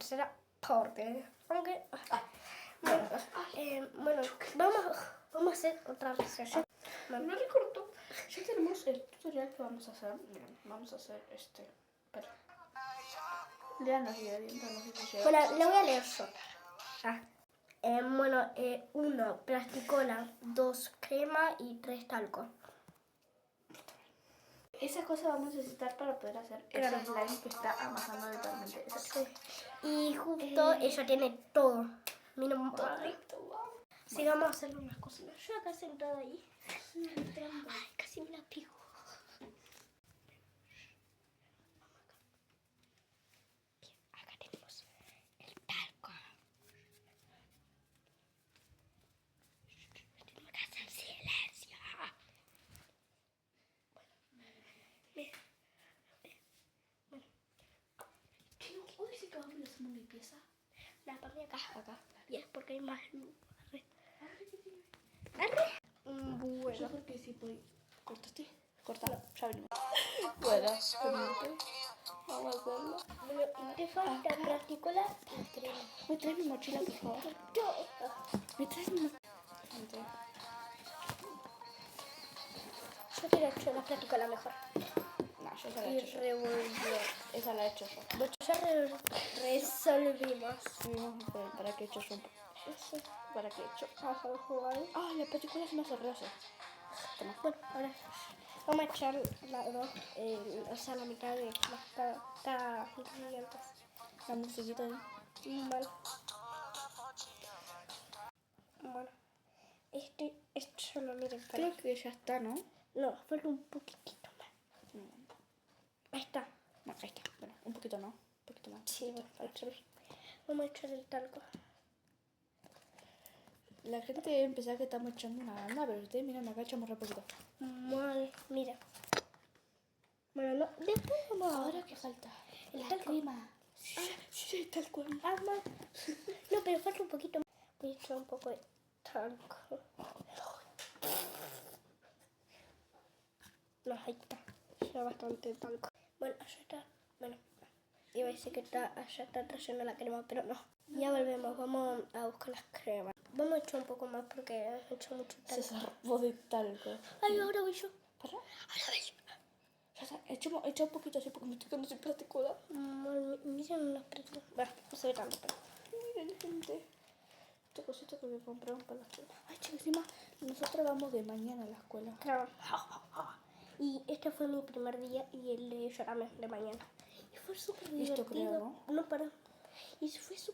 tercera parte. Aunque... Bueno, vamos a hacer otra receta. No le corto. Ya tenemos el tutorial que vamos a hacer. Miren, vamos a hacer este. Espera. Lean los ingredientes, no sé si llega. Bueno, le voy a leer yo. Bueno, 1 plasticola, 2 crema y 3 talco. Esas cosas vamos a necesitar para poder hacer ese slime que está amasando totalmente. Sí. Y justo ella tiene todo. Miren un poquito. Sí, vamos a hacerle unas cositas. Yo acá sentada ahí. Ay, casi me la pico. Bien, acá tenemos el talco. Tenemos que hacer silencio. Chicos, hoy sí que vamos a hacer una limpieza. La parte de acá. Bien, porque hay más luz. Bueno. Yo creo que sí voy. ¿Cortaste? Corta, ya venimos. Bueno, vamos a hacerlo. Bueno, te falta plasticola y crema. ¿Me traes mi mochila, por favor? ¿Me traes mi mochila? Yo quiero echar la plasticola mejor. No, yo ya la Y he hecho yo. revolver. Esa la he hecho yo. Ya resolvimos. ¿Para qué he hecho yo? Sí. ¿Para qué he hecho? Vamos a jugar. Ah, la película se me hace rosa. Toma. Bueno, ahora vamos a echar la mitad de cada ingrediente. La musiquita ahí. Vale. Bueno, esto lo miren para. Creo que ya está, ¿no? No, falta un poquitito más. Ahí está. No, ahí está. Bueno, un poquito no. Un poquito más. Sí, bueno, falta. Vamos a echar el talco. La gente debe pensar que estamos echando una banda, pero ustedes miren, acá echamos re poquito. Mal, mira. Bueno, no, después vamos a... Ahora, ¿qué falta? El La talco. crema. Sí, tal cual. Mal. No, pero falta un poquito más. Voy a echar un poco de talco. No, ahí está. Ya bastante talco. Bueno, allá está. Bueno, iba a decir que allá está trayendo la crema, pero no. Ya volvemos, vamos a buscar las cremas. Vamos a echar un poco más porque he hecho mucho Se talco. zarpó de talco. Ay, ahora voy yo. ¿Para? Ahora voy yo. Ya está. Echa un poquito así porque me estoy quedando sin plasticola. Miren los precios. Bueno, no se ve tanto, pero... Miren, gente. Esta cosita que me compraron para la escuela. Ay, chicos, encima nosotros vamos de mañana a la escuela. Claro. Y este fue mi primer día y el de Yorame de mañana. Y fue súper divertido. Esto creo, ¿no? No, para. Y fue súper